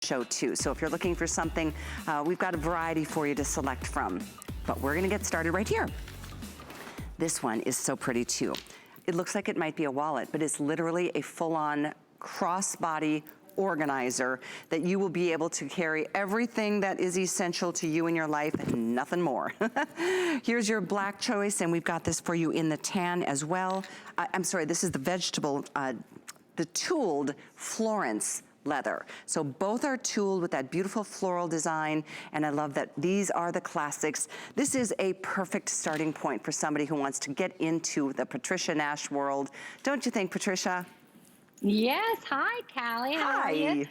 show too. So if you're looking for something, we've got a variety for you to select from. But we're gonna get started right here. This one is so pretty too. It looks like it might be a wallet, but it's literally a full-on crossbody organizer that you will be able to carry everything that is essential to you in your life and nothing more. Here's your black choice, and we've got this for you in the tan as well. I'm sorry, this is the vegetable, the tooled Florence leather. So both are tooled with that beautiful floral design, and I love that these are the classics. This is a perfect starting point for somebody who wants to get into the Patricia Nash world. Don't you think, Patricia? Yes. Hi, Callie. How are you?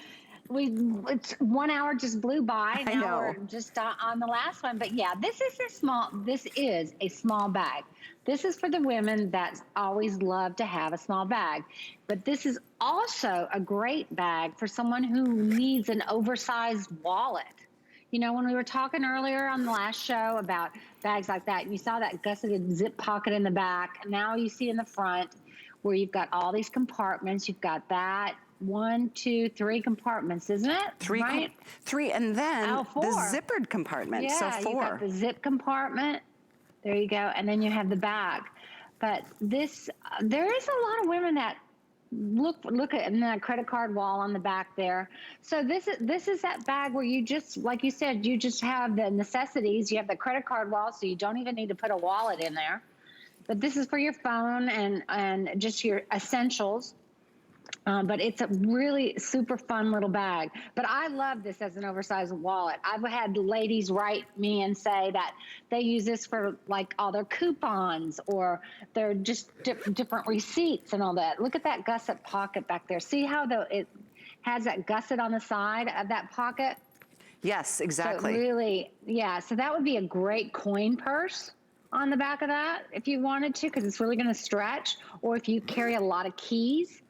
It's 1 hour just blew by. I now know. We're just on the last one. But yeah, this is a small bag. This is for the women that always love to have a small bag. But this is also a great bag for someone who needs an oversized wallet. You know, when we were talking earlier on the last show about bags like that, you saw that gusseted zip pocket in the back. Now you see in the front where you've got all these compartments. You've got that 1, 2, 3 compartments, isn't it? Three, and then four. the zippered compartment. Yeah, so 4. You've got the zip compartment. There you go. And then you have the bag. But this, there is a lot of women that look at that credit card wall on the back there. So this is that bag where you just, like you said, you just have the necessities. You have the credit card wall, so you don't even need to put a wallet in there. But this is for your phone and just your essentials. But it's a really super fun little bag. But I love this as an oversized wallet. I've had ladies write me and say that they use this for like all their coupons or their just different receipts and all that. Look at that gusset pocket back there. See how it has that gusset on the side of that pocket? Yes, exactly. So really, yeah. So that would be a great coin purse on the back of that if you wanted to, because it's really going to stretch. Or if you carry a lot of keys,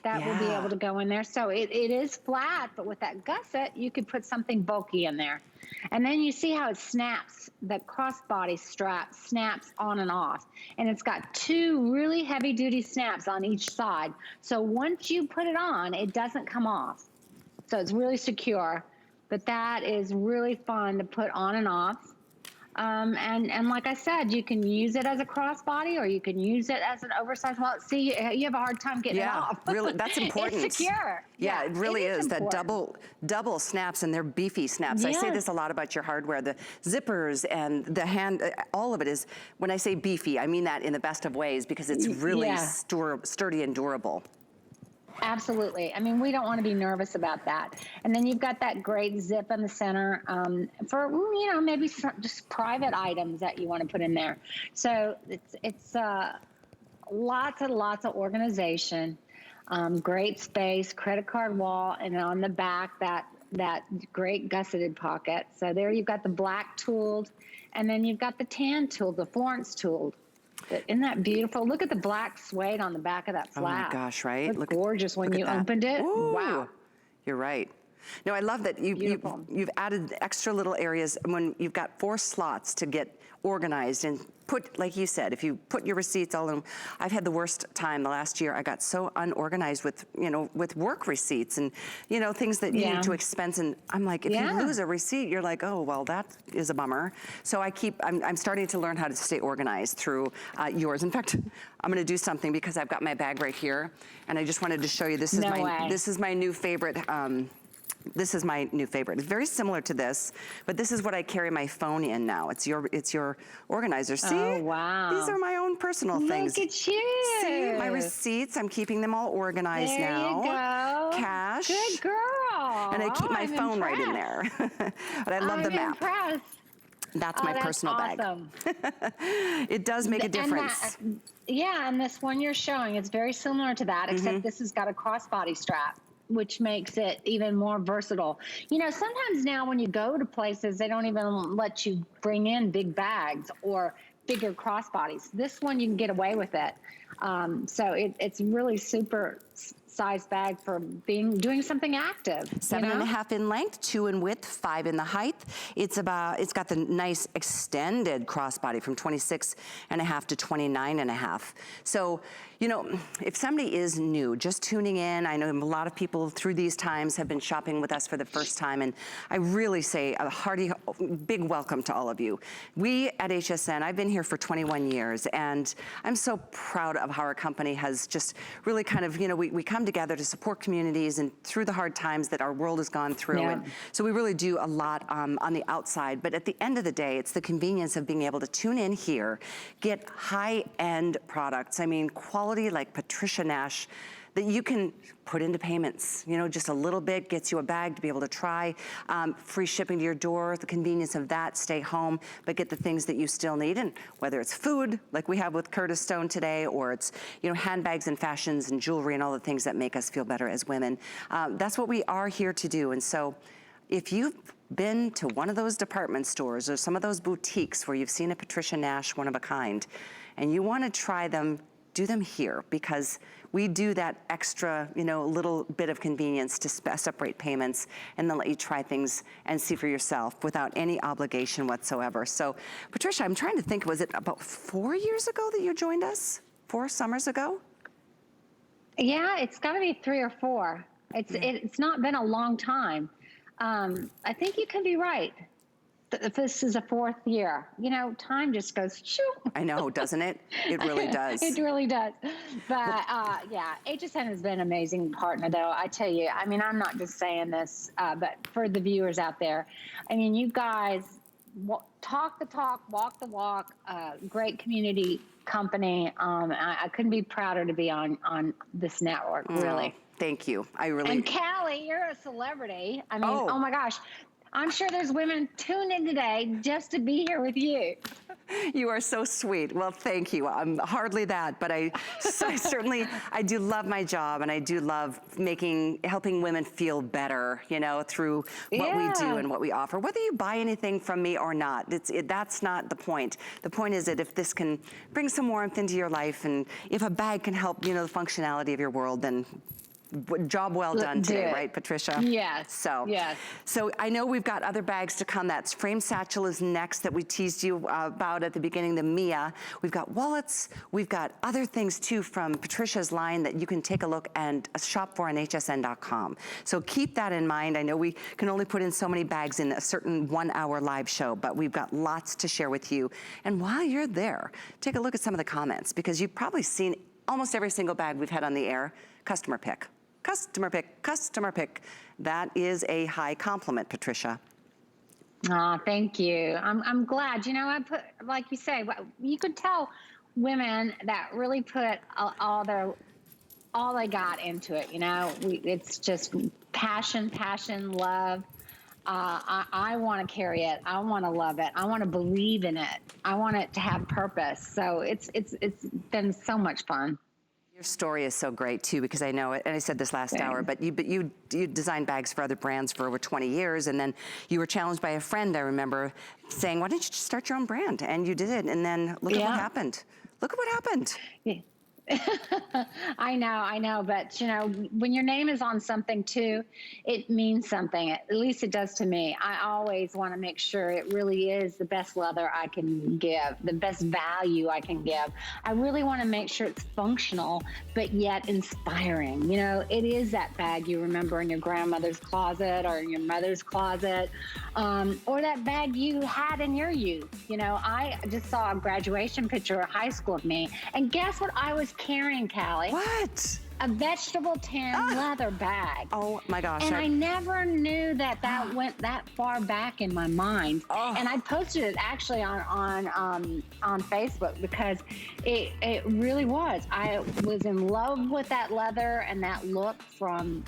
that will be able to go in there. So it is flat, but with that gusset, you could put something bulky in there. And then you see how it snaps, the crossbody strap snaps on and off. And it's got 2 really heavy duty snaps on each side. So once you put it on, it doesn't come off. So it's really secure, but that is really fun to put on and off. And like I said, you can use it as a crossbody or you can use it as an oversized wallet. See, you have a hard time getting it off. Really, that's important. It's secure. Yeah, it really is that double snaps, and they're beefy snaps. Yes. I say this a lot about your hardware, the zippers and the hand, all of it is, when I say beefy, I mean that in the best of ways because it's really sturdy and durable. Absolutely. I mean, we don't want to be nervous about that. And then you've got that great zip in the center for, you know, maybe just private items that you want to put in there. So it's lots and lots of organization, great space, credit card wall, and on the back, that great gusseted pocket. So there you've got the black tooled, and then you've got the tan tooled, the Florence tooled. Isn't that beautiful? Look at the black suede on the back of that flap. Oh my gosh, right? Look gorgeous when you opened it. Ooh, wow. You're right. No, I love that you've added extra little areas when you've got 4 slots to get organized and put, like you said, if you put your receipts all in. I've had the worst time the last year. I got so unorganized with, you know, with work receipts and, you know, things that you need to expense. And I'm like, if you lose a receipt, you're like, oh, well, that is a bummer. So I'm starting to learn how to stay organized through yours. In fact, I'm gonna do something because I've got my bag right here. And I just wanted to show you, this is my new favorite. This is my new favorite. It's very similar to this, but this is what I carry my phone in now. It's your organizer. See? Oh, wow. These are my own personal things. Look at you. See, my receipts, I'm keeping them all organized now. There you go. Cash. Good girl. And I keep my phone right in there. But I love the map. Impressed. That's my personal awesome. bag. It does make a difference. And this one you're showing, it's very similar to that, except this has got a crossbody strap, which makes it even more versatile. You know, sometimes now when you go to places, they don't even let you bring in big bags or bigger crossbodies. This one, you can get away with it. So it's really super size bag for doing something active. 7.5 in length, 2 in width, 5 in the height. It's got the nice extended crossbody from 26.5 to 29.5. So, You know, if somebody is new, just tuning in, I know a lot of people through these times have been shopping with us for the first time, and I really say a hearty, big welcome to all of you. We at HSN, I've been here for 21 years, and I'm so proud of how our company has just really kind of, you know, we come together to support communities and through the hard times that our world has gone through. Yeah. And so we really do a lot on the outside, but at the end of the day, it's the convenience of being able to tune in here, get high-end products. I mean, quality like Patricia Nash that you can put into payments. You know, just a little bit gets you a bag to be able to try. Free shipping to your door, the convenience of that, stay home, but get the things that you still need. And whether it's food, like we have with Curtis Stone today, or it's, you know, handbags and fashions and jewelry and all the things that make us feel better as women. That's what we are here to do. And so if you've been to one of those department stores or some of those boutiques where you've seen a Patricia Nash one of a kind, and you want to try them, do them here, because we do that extra, you know, little bit of convenience to separate payments and then let you try things and see for yourself without any obligation whatsoever. So, Patricia, I'm trying to think, was it about 4 years ago that you joined us? 4 summers ago? Yeah, it's got to be 3 or 4. It's not been a long time. I think you can be right. This is a 4th year. You know, time just goes shoo. I know, doesn't it? It really does. It really does. But yeah, HSN has been an amazing partner, though. I tell you, I mean, I'm not just saying this, but for the viewers out there, I mean, you guys talk the talk, walk the walk. Great community company. I couldn't be prouder to be on this network. Really. Thank you. I really. And Callie, you're a celebrity. I mean, oh my gosh. I'm sure there's women tuned in today just to be here with you. You are so sweet. Well, thank you. I'm hardly that, but I certainly, I do love my job, and I do love helping women feel better, you know, through what we do and what we offer. Whether you buy anything from me or not, that's not the point. The point is that if this can bring some warmth into your life, and if a bag can help, you know, the functionality of your world, then job well done today, right, Patricia? Yes. So I know we've got other bags to come. That frame satchel is next that we teased you about at the beginning, the Mia. We've got wallets. We've got other things too from Patricia's line that you can take a look and shop for on hsn.com. So keep that in mind. I know we can only put in so many bags in a certain 1-hour live show, but we've got lots to share with you. And while you're there, take a look at some of the comments, because you've probably seen almost every single bag we've had on the air, customer pick. Customer pick, customer pick. That is a high compliment, Patricia. Oh, thank you. I'm glad. You know, I put, like you say, you could tell women that really put all they got into it. You know, it's just passion, love. I want to carry it. I want to love it. I want to believe in it. I want it to have purpose. So it's been so much fun. Your story is so great too, because I know it, and I said this last hour, but you designed bags for other brands for over 20 years, and then you were challenged by a friend, I remember, saying, why don't you just start your own brand? And you did, and then look at what happened. Look at what happened. Yeah. I know, but you know, when your name is on something too, it means something. At least it does to me. I always want to make sure it really is the best leather I can give, the best value I can give. I really want to make sure it's functional, but yet inspiring. You know, it is that bag you remember in your grandmother's closet or in your mother's closet, or that bag you had in your youth. You know, I just saw a graduation picture of high school of me, and guess what I was carrying, Callie? What? A vegetable tan leather bag. Oh my gosh. And I never knew that went that far back in my mind. And I posted it actually on Facebook, because it really was. I was in love with that leather and that look from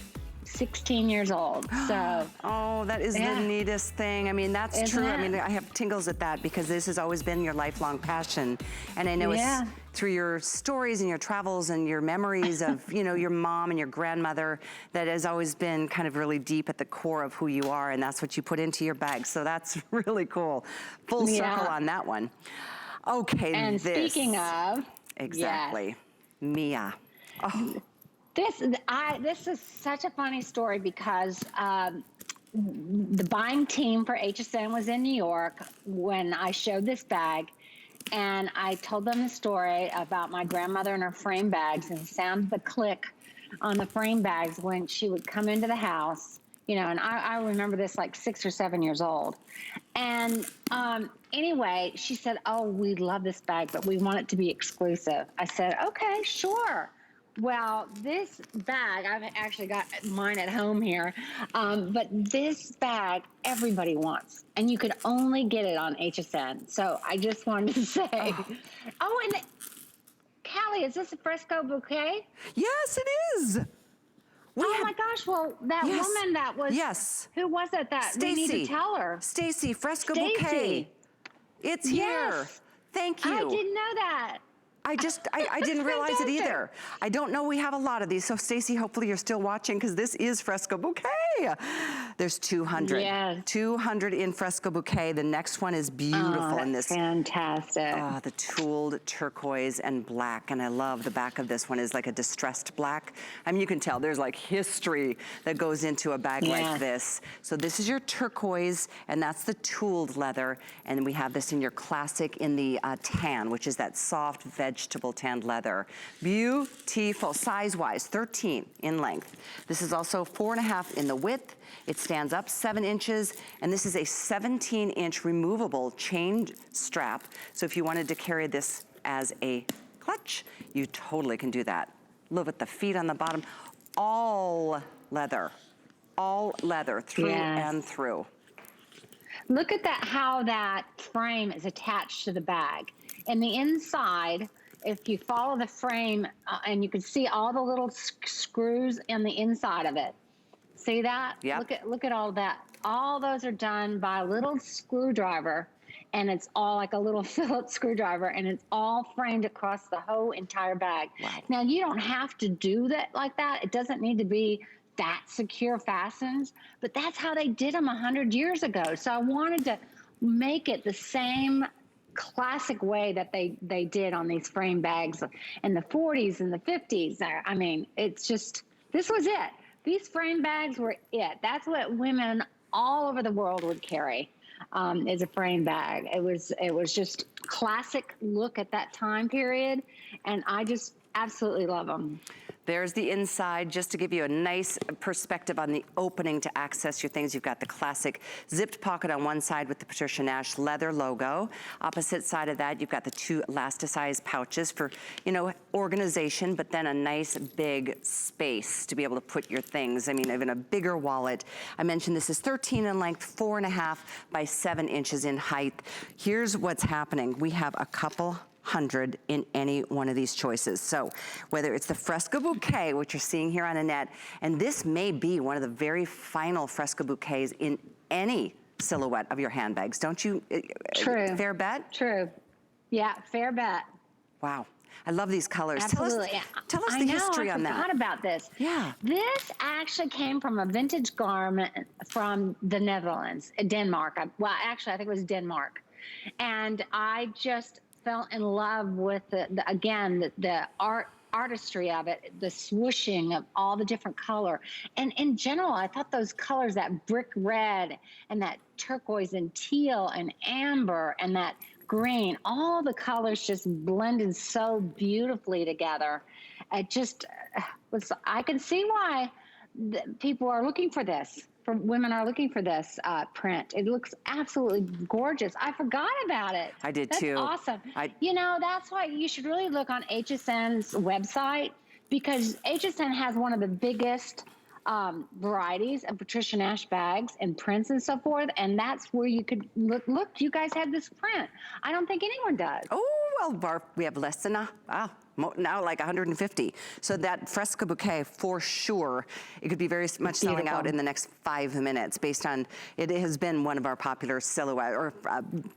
16 years old. So oh, that is the neatest thing. I mean, that's true. I mean, I have tingles at that, because this has always been your lifelong passion. And I know it's through your stories and your travels and your memories of, you know, your mom and your grandmother that has always been kind of really deep at the core of who you are, and that's what you put into your bag. So that's really cool. Full circle on that one. Okay, and speaking of, exactly, Mia. Oh. This is such a funny story, because the buying team for HSN was in New York when I showed this bag, and I told them the story about my grandmother and her frame bags, and the sound of the click on the frame bags when she would come into the house, you know, and I remember this like 6 or 7 years old. And anyway, she said, oh, we love this bag, but we want it to be exclusive. I said, okay, sure. Well, this bag, I've actually got mine at home here, but this bag everybody wants, and you could only get it on HSN. So I just wanted to say, and Callie, is this a fresco bouquet? Yes, it is. My gosh, well, that woman that was, who was it that we need to tell her? Stacy, fresco bouquet. It's here. Thank you. I didn't know that. I didn't realize it either. I don't know we have a lot of these. So Stacy, hopefully you're still watching because this is Fresco Bouquet. There's 200. Yes. 200 in Fresco Bouquet. The next one is beautiful in this. Fantastic. The tooled turquoise and black. And I love the back of this one is like a distressed black. I mean, you can tell there's like history that goes into a bag like this. So this is your turquoise, and that's the tooled leather. And we have this in your classic in the tan, which is that soft vegetable tanned leather. Beautiful, size-wise, 13 in length. This is also 4.5 in the width. It stands up 7 inches, and this is a 17-inch removable chain strap. So if you wanted to carry this as a clutch, you totally can do that. Look at the feet on the bottom. All leather through and through. Look at that, how that frame is attached to the bag. And the inside, if you follow the frame, and you can see all the little screws in the inside of it. See that? Yeah. Look at all that. All those are done by a little screwdriver, and it's all like a little Phillips screwdriver, and it's all framed across the whole entire bag. Wow. Now, you don't have to do that like that. It doesn't need to be that secure fastened, but that's how they did them 100 years ago. So I wanted to make it the same classic way that they did on these frame bags in the 40s and the 50s. I mean, it's just, this was it. These frame bags were it. That's what women all over the world would carry, is a frame bag. It was just classic look at that time period, and I just absolutely love them. There's the inside, just to give you a nice perspective on the opening to access your things. You've got the classic zipped pocket on one side with the Patricia Nash leather logo. Opposite side of that, you've got the 2 elasticized pouches for, you know, organization, but then a nice big space to be able to put your things. I mean, even a bigger wallet. I mentioned this is 13 in length, 4.5 by 7 inches in height. Here's what's happening. We have a couple 100 in any one of these choices. So whether it's the Fresco Bouquet, which you're seeing here on Annette, and this may be one of the very final Fresco Bouquets in any silhouette of your handbags. Don't you? True. Fair bet? True. Yeah, fair bet. Wow. I love these colors. Absolutely. Tell us the history on that. I forgot about this. Yeah. This actually came from a vintage garment from the Netherlands, Denmark. Well, actually, I think it was Denmark. And I just fell in love with the artistry of it, the swooshing of all the different color. And in general, I thought those colors, that brick red and that turquoise and teal and amber and that green, all the colors just blended so beautifully together. It just was, I can see why people are looking for this. Women are looking for this print. It looks absolutely gorgeous. I forgot about it. I did too. That's awesome. You know, that's why you should really look on HSN's website, because HSN has one of the biggest varieties of Patricia Nash bags and prints and so forth. And that's where you could look, you guys have this print. I don't think anyone does. Oh, well, Barb, we have less than now like 150. So that Fresco Bouquet, for sure, it could be very much selling out in the next 5 minutes based on, it has been one of our popular silhouette or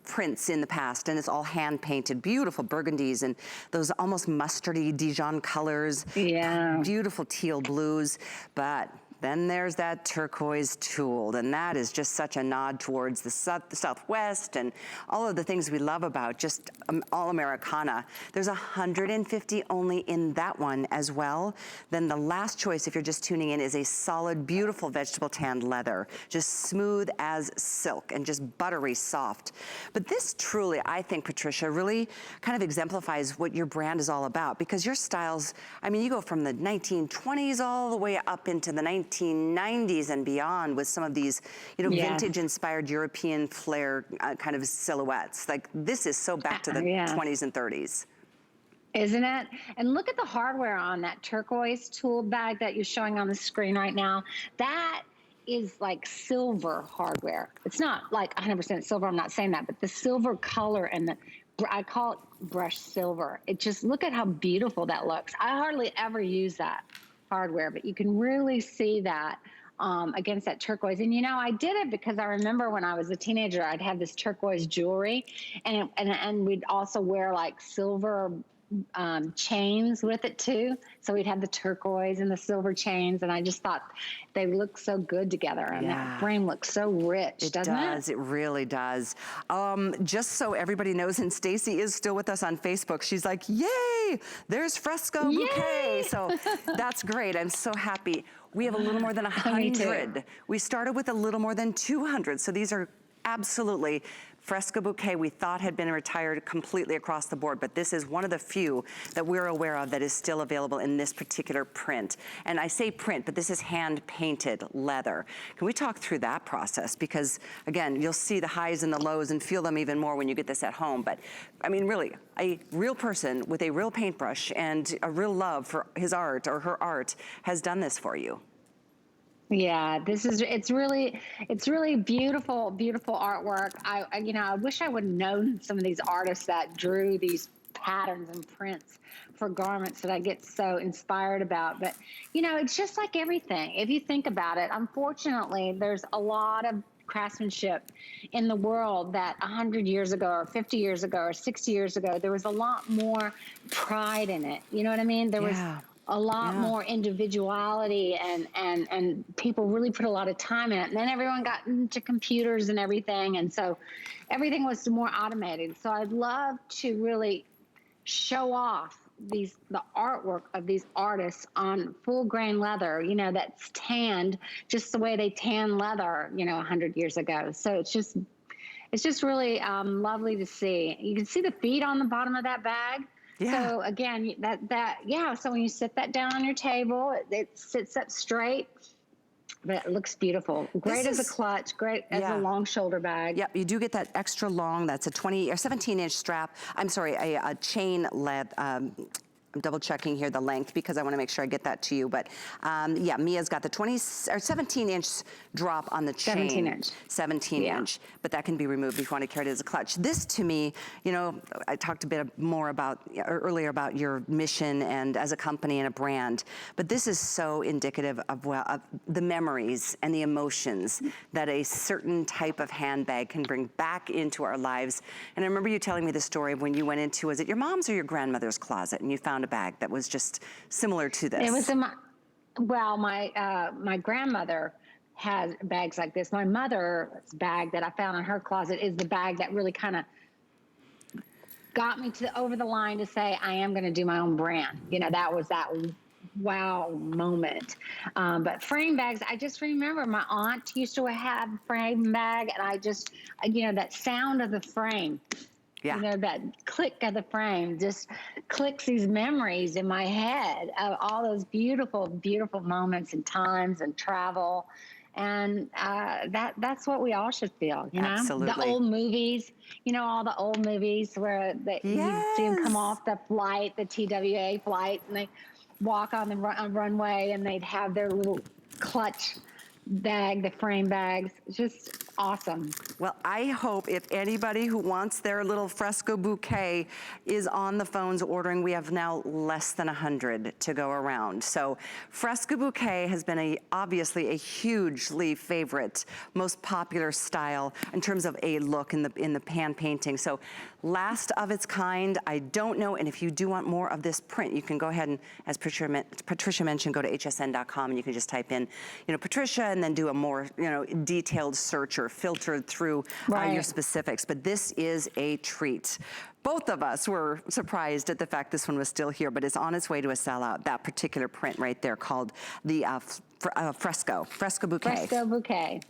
prints in the past, and it's all hand painted, beautiful burgundies and those almost mustardy Dijon colors. Yeah. Beautiful teal blues, but Then there's that turquoise tooled, and that is just such a nod towards the Southwest and all of the things we love about just all Americana. There's 150 only in that one as well. Then the last choice, if you're just tuning in, is a solid, beautiful vegetable tanned leather, just smooth as silk and just buttery soft. But this truly, I think, Patricia, really kind of exemplifies what your brand is all about, because your styles, I mean, you go from the 1920s all the way up into the 1990s and beyond with some of these, you know, vintage inspired European flair kind of silhouettes. Like, this is so back to the 20s and 30s. Isn't it? And look at the hardware on that turquoise tooled bag that you're showing on the screen right now. That is like silver hardware. It's not like 100% silver, I'm not saying that, but the silver color and the, I call it brushed silver. It just, look at how beautiful that looks. I hardly ever use that hardware, but you can really see that against that turquoise. And you know, I did it because I remember when I was a teenager, I'd have this turquoise jewelry, and we'd also wear like silver chains with it too. So we'd have the turquoise and the silver chains, and I just thought they look so good together, and that frame looks so rich, doesn't it? It does, it really does. Just so everybody knows, and Stacy is still with us on Facebook, she's like, yay, there's Fresco Bouquet. So that's great, I'm so happy. We have a little more than 100. We started with a little more than 200, so these are absolutely Fresco Bouquet we thought had been retired completely across the board, but this is one of the few that we're aware of that is still available in this particular print. And I say print, but this is hand-painted leather. Can we talk through that process? Because again, you'll see the highs and the lows and feel them even more when you get this at home. But I mean, really, a real person with a real paintbrush and a real love for his art or her art has done this for you. Yeah, it's really beautiful, beautiful artwork. You know, I wish I would have known some of these artists that drew these patterns and prints for garments that I get so inspired about. But, you know, it's just like everything. If you think about it, unfortunately, there's a lot of craftsmanship in the world that 100 years ago or 50 years ago or 60 years ago, there was a lot more pride in it. You know what I mean? There was a lot more individuality, and people really put a lot of time in it. And then everyone got into computers and everything, and so everything was more automated. So I'd love to really show off the artwork of these artists on full grain leather, you know, that's tanned just the way they tan leather, you know, 100 years ago. So it's just really lovely to see. You can see the feet on the bottom of that bag. Yeah. So again, so when you sit that down on your table, it sits up straight, but it looks beautiful. Great as a clutch, great as a long shoulder bag. Yep, you do get that extra long, that's a 20 or 17-inch strap. I'm sorry, a chain lead. I'm double checking here the length because I want to make sure I get that to you. But yeah, Mia's got the 17-inch drop on the chain. 17-inch. 17-inch, but that can be removed if you want to carry it as a clutch. This to me, you know, I talked a bit more about earlier about your mission and as a company and a brand, but this is so indicative of, of the memories and the emotions that a certain type of handbag can bring back into our lives. And I remember you telling me the story of when you went into, was it your mom's or your grandmother's closet, and you found a bag that was just similar to this? It was in my grandmother has bags like this. My mother's bag that I found in her closet is the bag that really kind of got me over the line to say, I am going to do my own brand. You know, that was that wow moment. But frame bags, I just remember my aunt used to have a frame bag, and I just, you know, that sound of the frame. Yeah. You know, that click of the frame just clicks these memories in my head of all those beautiful, beautiful moments and times and travel. And that's what we all should feel, you know? Absolutely. The old movies, you know, all the old movies where you see them come off the flight, the TWA flight, and they walk on the runway, and they'd have their little clutch bag, the frame bags. Just awesome. Well, I hope if anybody who wants their little fresco bouquet is on the phones ordering, we have now less than 100 to go around. So fresco bouquet has been obviously a hugely favorite, most popular style in terms of a look in the hand painting. So last of its kind, I don't know. And if you do want more of this print, you can go ahead and, as Patricia mentioned, go to hsn.com and you can just type in, Patricia, and then do a more, detailed search or filtered through your specifics. But this is a treat. Both of us were surprised at the fact this one was still here, but it's on its way to a sellout. That particular print right there called the fresco bouquet. Fresco bouquet.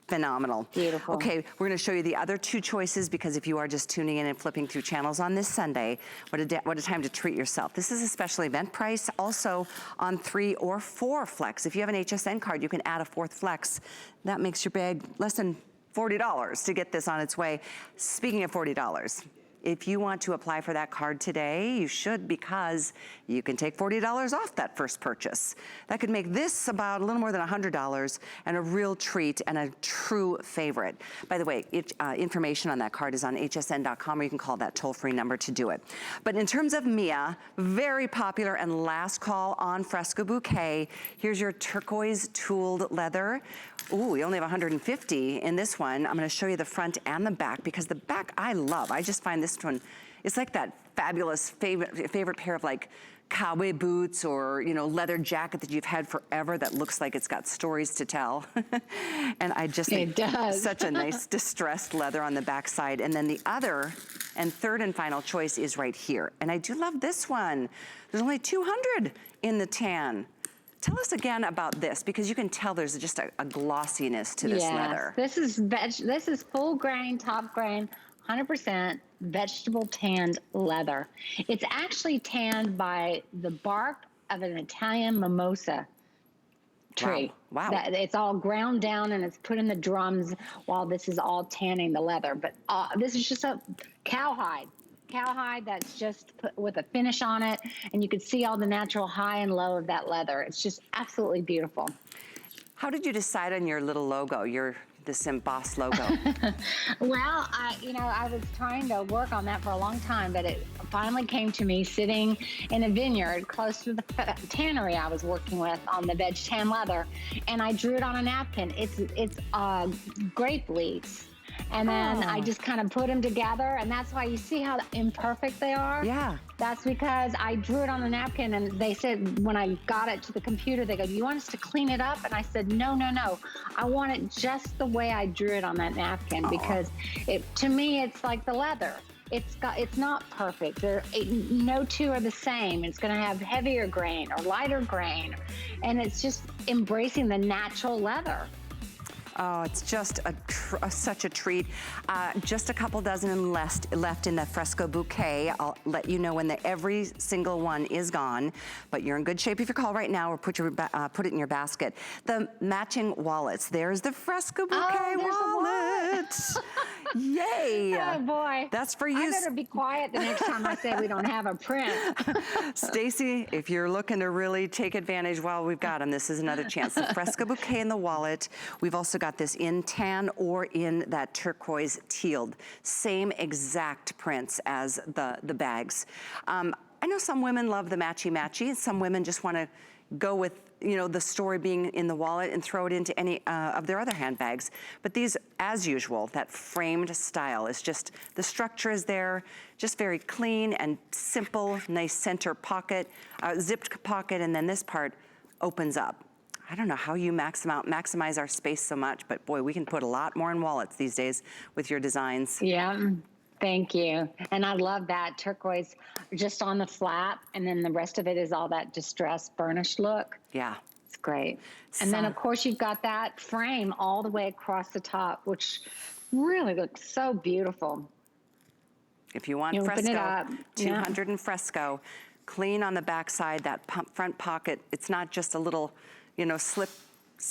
Phenomenal. Beautiful. Okay, we're going to show you the other two choices because if you are just tuning in and flipping through channels on this Sunday, what a time to treat yourself. This is a special event price, also on 3 or 4 flex. If you have an HSN card, you can add a 4th flex. That makes your bag less than $40 to get this on its way. Speaking of $40, if you want to apply for that card today, you should, because you can take $40 off that first purchase. That could make this about a little more than $100 and a real treat and a true favorite. By the way, information on that card is on hsn.com, or you can call that toll-free number to do it. But in terms of Mia, very popular and last call on Fresco Bouquet. Here's your turquoise tooled leather. Ooh, we only have 150 in this one. I'm gonna show you the front and the back, because the back I love. I just find this one, it's like that fabulous favorite pair of like cowboy boots or, leather jacket that you've had forever that looks like it's got stories to tell. And I just think it does. Such a nice distressed leather on the back side. And then the other and third and final choice is right here. And I do love this one. There's only 200 in the tan. Tell us again about this, because you can tell there's just a glossiness to this leather. This is full grain, top grain, 100% vegetable tanned leather. It's actually tanned by the bark of an Italian mimosa tree. Wow. It's all ground down and it's put in the drums while this is all tanning the leather. But this is just a cowhide that's just put with a finish on it, and you can see all the natural high and low of that leather. It's just absolutely beautiful. How did you decide on your little logo, this embossed logo? Well, I was trying to work on that for a long time, but it finally came to me sitting in a vineyard close to the tannery I was working with on the veg tan leather, and I drew it on a napkin. It's grape leaves. And then I just kind of put them together, and that's why you see how imperfect they are. Yeah. That's because I drew it on the napkin, and they said when I got it to the computer, they go, "Do you want us to clean it up?" And I said, no. I want it just the way I drew it on that napkin, because to me, it's like the leather. It's not perfect. No two are the same. It's going to have heavier grain or lighter grain, and it's just embracing the natural leather. Oh, it's just such a treat. Just a couple dozen left in the Fresco Bouquet. I'll let you know when every single one is gone, but you're in good shape if you call right now or put it in your basket. The matching wallets. There's the Fresco Bouquet wallet. Yay. Oh boy. That's for you. I better be quiet the next time I say we don't have a print. Stacy, if you're looking to really take advantage while we've got them, this is another chance. The Fresco Bouquet in the wallet. We've also got this in tan or in that turquoise tealed. Same exact prints as the bags. I know some women love the matchy-matchy, and some women just want to go with the story being in the wallet and throw it into any of their other handbags. But these, as usual, that framed style is just, the structure is there, just very clean and simple, nice center pocket, zipped pocket, and then this part opens up. I don't know how you maximize our space so much, but boy, we can put a lot more in wallets these days with your designs. Yeah. Thank you. And I love that turquoise just on the flap, and then the rest of it is all that distressed burnished look. Yeah. It's great. And then, of course, you've got that frame all the way across the top, which really looks so beautiful. If you want Fresco, 200 in Fresco, clean on the backside, that front pocket. It's not just a little, slip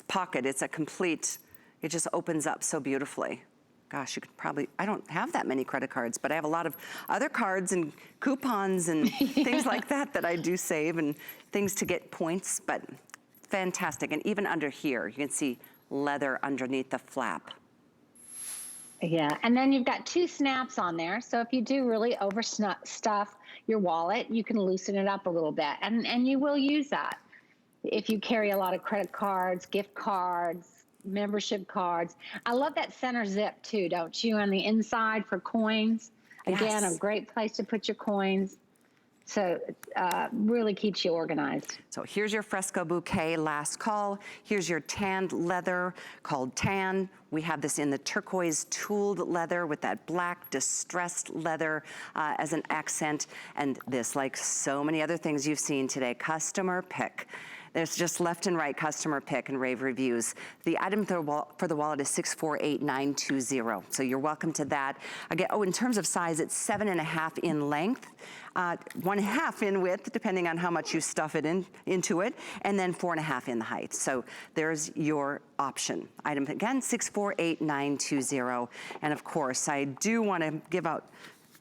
pocket. It's a complete, it just opens up so beautifully. Gosh, you could probably, I don't have that many credit cards, but I have a lot of other cards and coupons and things like that I do save, and things to get points, but fantastic. And even under here, you can see leather underneath the flap. Yeah, and then you've got 2 snaps on there. So if you do really stuff your wallet, you can loosen it up a little bit. And you will use that if you carry a lot of credit cards, gift cards, membership cards. I love that center zip too, don't you? On the inside for coins. Again, a Yes. great place to put your coins. So really keeps you organized. So here's your fresco bouquet, last call. Here's your tanned leather called tan. We have this in the turquoise tooled leather with that black distressed leather as an accent. And this, like so many other things you've seen today, customer pick. There's just left and right customer pick and rave reviews. The item for the wallet is 648920. So you're welcome to that. Again, in terms of size, it's 7.5 in length, 1.5 in width, depending on how much you stuff it into it, and then 4.5 in the height. So there's your option. Item again, 648920. And of course, I do want to give out,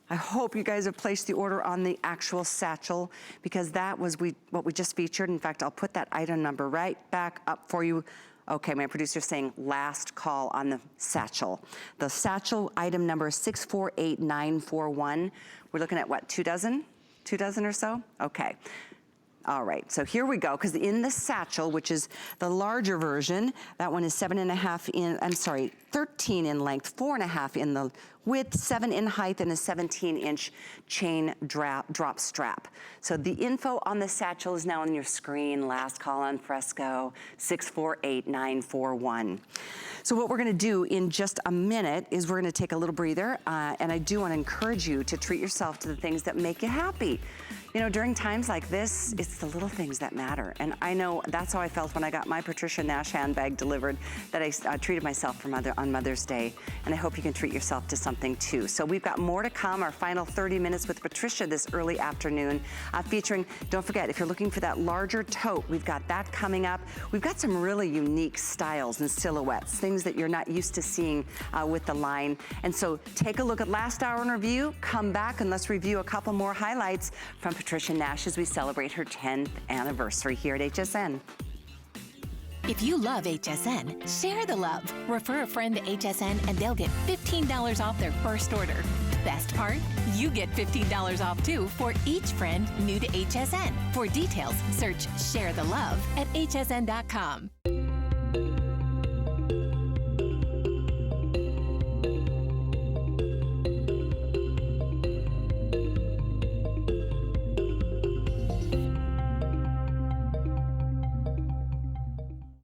I hope you guys have placed the order on the actual satchel, because that was what we just featured. In fact, I'll put that item number right back up for you. Okay, my producer's saying last call on the satchel. The satchel item number is 648941. We're looking at what, 2 dozen? 2 dozen or so? Okay. All right, so here we go, because in the satchel, which is the larger version, that one is 7.5 in, 13 in length, 4.5 in the width, 7 in height, and a 17-inch chain drop strap. So the info on the satchel is now on your screen. Last call on Fresco, 648941. So what we're gonna do in just a minute is we're gonna take a little breather, and I do wanna encourage you to treat yourself to the things that make you happy. You know, during times like this, it's the little things that matter. And I know that's how I felt when I got my Patricia Nash handbag delivered, that I treated myself on Mother's Day. And I hope you can treat yourself to something too. So we've got more to come, our final 30 minutes with Patricia this early afternoon, featuring, don't forget, if you're looking for that larger tote, we've got that coming up. We've got some really unique styles and silhouettes, things that you're not used to seeing with the line. And so take a look at last hour in review, come back and let's review a couple more highlights from Patricia Nash as we celebrate her 10th anniversary here at HSN. If you love HSN, share the love. Refer a friend to HSN and they'll get $15 off their first order. Best part? You get $15 off too for each friend new to HSN. For details, search Share the Love at hsn.com.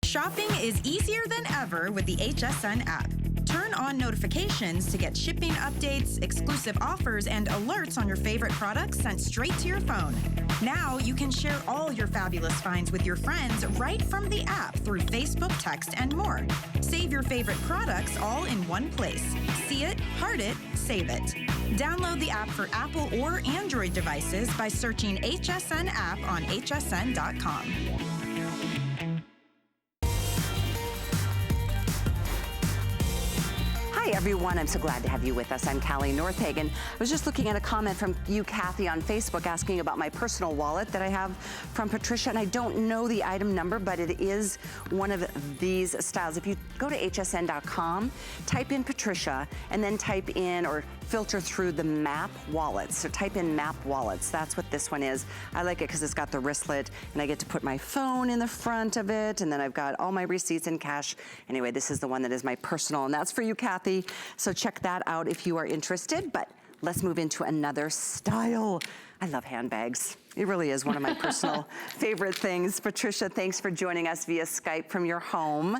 Shopping is easier than ever with the HSN app. Turn on notifications to get shipping updates, exclusive offers, and alerts on your favorite products sent straight to your phone. Now you can share all your fabulous finds with your friends right from the app through Facebook, text, and more. Save your favorite products all in one place. See it, heart it, save it. Download the app for Apple or Android devices by searching HSN app on hsn.com. Hi everyone, I'm so glad to have you with us. I'm Callie Northagen. I was just looking at a comment from you, Kathy, on Facebook asking about my personal wallet that I have from Patricia, and I don't know the item number, but it is one of these styles. If you go to hsn.com, type in Patricia, and then type in or filter through the map wallets. So type in map wallets. That's what this one is. I like it because it's got the wristlet, and I get to put my phone in the front of it, and then I've got all my receipts and cash. Anyway, this is the one that is my personal, and that's for you, Kathy. So check that out if you are interested, but let's move into another style. I love handbags. It really is one of my personal favorite things. Patricia, thanks for joining us via Skype from your home.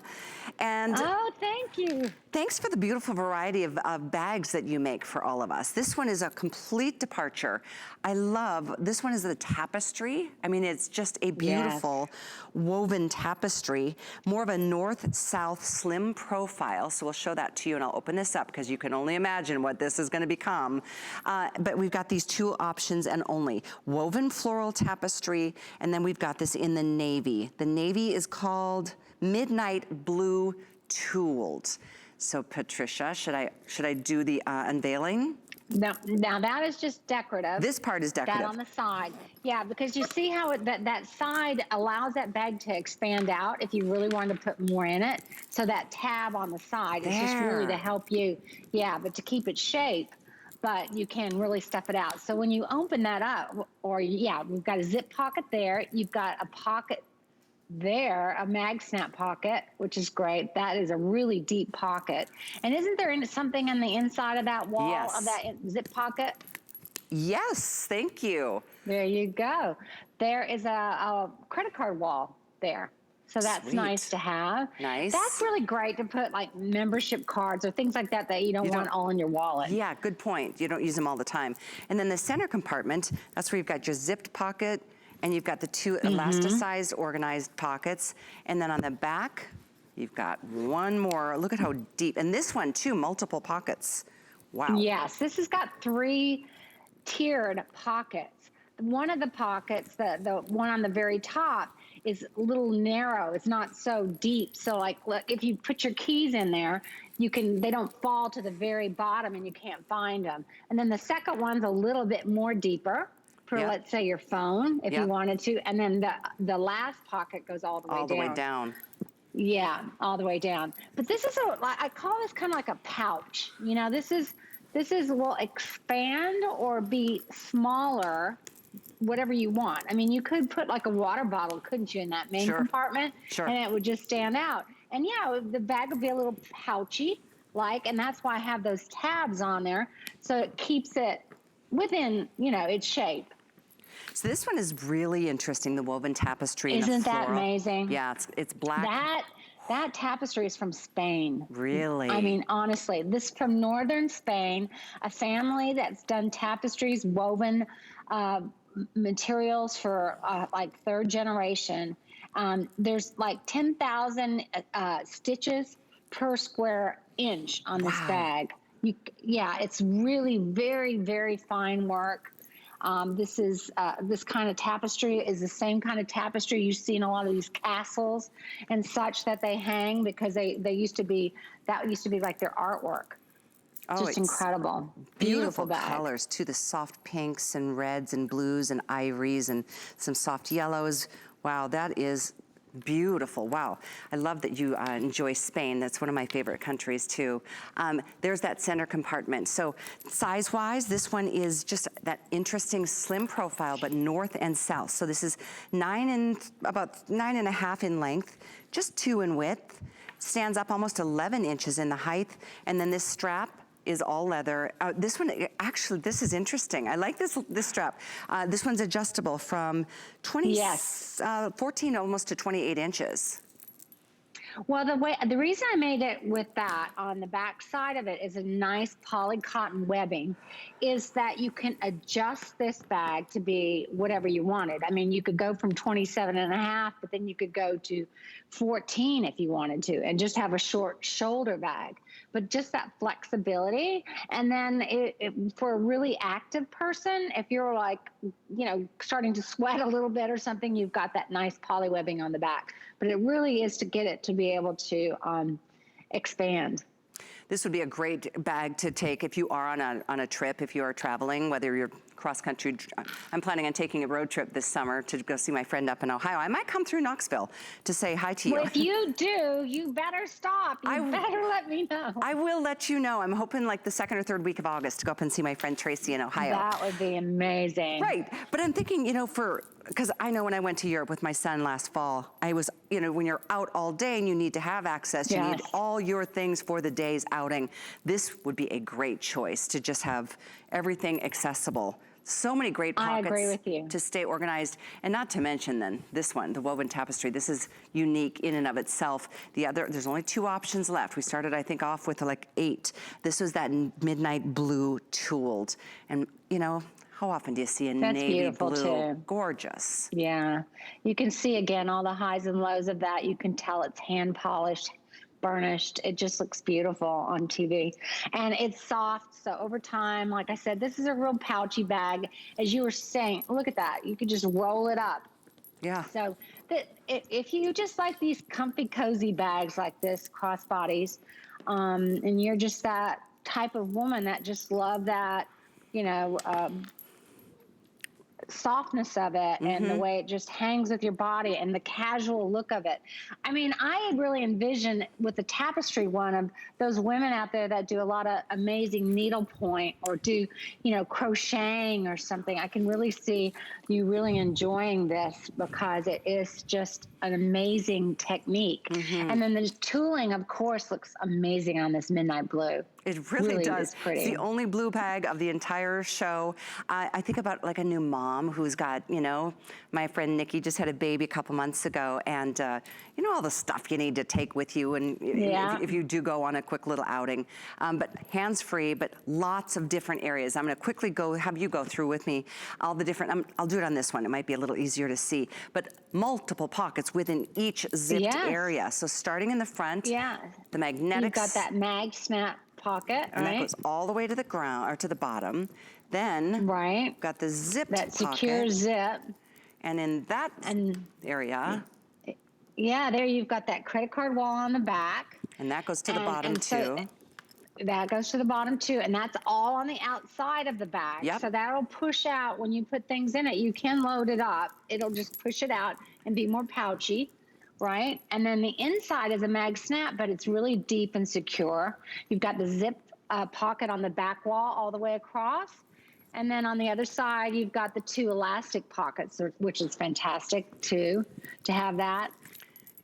And oh, thank you. Thanks for the beautiful variety of bags that you make for all of us. This one is a complete departure. I love, this one is the tapestry. I mean, it's just a beautiful woven tapestry, more of a north-south slim profile. So we'll show that to you, and I'll open this up because you can only imagine what this is gonna become. But we've got these two options and only. Woven floral tapestry, and then we've got this in the navy. The navy is called Midnight Blue Tooled. So Patricia, should I do the unveiling? Now that is just decorative. This part is decorative. That on the side. Yeah, because you see how that side allows that bag to expand out if you really wanted to put more in it. So that tab on the side is just really to help you, but to keep its shape, but you can really stuff it out. So when you open that up, we've got a zip pocket there. You've got a pocket there, a mag snap pocket, which is great. That is a really deep pocket. And isn't there something on the inside of that wall of that zip pocket? Yes, thank you. There you go. There is a credit card wall there. So that's nice to have. Nice. That's really great to put like membership cards or things like that you don't want all in your wallet. Yeah, good point. You don't use them all the time. And then the center compartment, that's where you've got your zipped pocket, and you've got the two elasticized organized pockets. And then on the back, you've got one more. Look at how deep. And this one too, multiple pockets. Wow. Yes, this has got 3 tiered pockets. One of the pockets, the one on the very top, is a little narrow. It's not so deep. So like if you put your keys in there, they don't fall to the very bottom and you can't find them. And then the second one's a little bit more deeper for let's say your phone if you wanted to. And then the last pocket goes all the way down. All the way down. Yeah, all the way down. But this is I call this kind of like a pouch. You know, this is will expand or be smaller, whatever you want. I mean, you could put like a water bottle, couldn't you, in that main compartment? Sure. And it would just stand out. And the bag would be a little pouchy, and that's why I have those tabs on there. So it keeps it within, its shape. So this one is really interesting, the woven tapestry. Isn't that amazing? Yeah, it's black. That tapestry is from Spain. Really? I mean, honestly, this from northern Spain, a family that's done tapestries, woven materials for like 3rd generation. There's like 10,000 stitches per square inch on this bag. It's really very, very fine work. This kind of tapestry is the same kind of tapestry you see in a lot of these castles and such that they hang because that used to be like their artwork. Just incredible. Beautiful colors too, the soft pinks and reds and blues and ivories and some soft yellows. Wow, that is beautiful. Wow. I love that you enjoy Spain. That's one of my favorite countries too. There's that center compartment. So size-wise, this one is just that interesting slim profile, but north and south. So this is about 9.5 in length, just 2 in width. Stands up almost 11 inches in the height. And then this strap is all leather. This one, actually, this is interesting. I like this strap. This one's adjustable from 14 almost to 28 inches. Well, the reason I made it with that on the back side of it is a nice poly cotton webbing, is that you can adjust this bag to be whatever you wanted. I mean, you could go from 27.5, but then you could go to 14 if you wanted to, and just have a short shoulder bag. But just that flexibility. And then for a really active person, if you're like, starting to sweat a little bit or something, you've got that nice poly webbing on the back. But it really is to get it to be able to expand. This would be a great bag to take if you are on a trip, if you are traveling, whether you're cross country. I'm planning on taking a road trip this summer to go see my friend up in Ohio. I might come through Knoxville to say hi to you. Well, if you do, you better stop. You better let me know. I will let you know. I'm hoping like the 2nd or 3rd week of August to go up and see my friend Tracy in Ohio. That would be amazing. Right, but I'm thinking, because I know when I went to Europe with my son last fall, I was, when you're out all day and you need to have access, you need all your things for the day's outing. This would be a great choice to just have everything accessible. So many great pockets. I agree with you. To stay organized. And not to mention then, this one, the woven tapestry, this is unique in and of itself. There's only 2 options left. We started, I think, off with like 8. This was that midnight blue tooled. And, how often do you see a navy blue? Too. Gorgeous. Yeah. You can see, again, all the highs and lows of that. You can tell it's hand polished, burnished. It just looks beautiful on TV. And it's soft. So over time, like I said, this is a real pouchy bag. As you were saying, look at that. You could just roll it up. Yeah. So if you just like these comfy, cozy bags like this, crossbodies, and you're just that type of woman that just love that you know, softness of it and the way it just hangs with your body and the casual look of it. I mean, I really envision with the tapestry one of those women out there that do a lot of amazing needlepoint or do, you know, crocheting or something. I can really see you really enjoying this because it is just an amazing technique. And then the tooling, of course, looks amazing on this midnight blue. It really does. Is pretty. It's the only blue bag of the entire show. I think about like a new mom who's got, you know, my friend Nikki just had a baby a couple months ago, and you know all the stuff you need to take with you, and if you do go on a quick little outing. But hands-free, but lots of different areas. I'm going to quickly have you go through with me all the different. I'll do it on this one. It might be a little easier to see, but multiple pockets within each zipped area. So starting in the front, the magnetics. You've got that mag snap pocket, and that goes all the way to the ground or to the bottom. Then got the zipped that pocket, secure zip, and in that area, there you've got that credit card wall on the back, and that goes to the bottom too. That goes to the bottom too, and that's all on the outside of the bag. So that'll push out when you put things in it. You can load it up; it'll just push it out and be more pouchy. Right? And then the inside is a mag snap, but it's really deep and secure. You've got the zip pocket on the back wall all the way across. And then on the other side, you've got the two elastic pockets, which is fantastic too, to have that.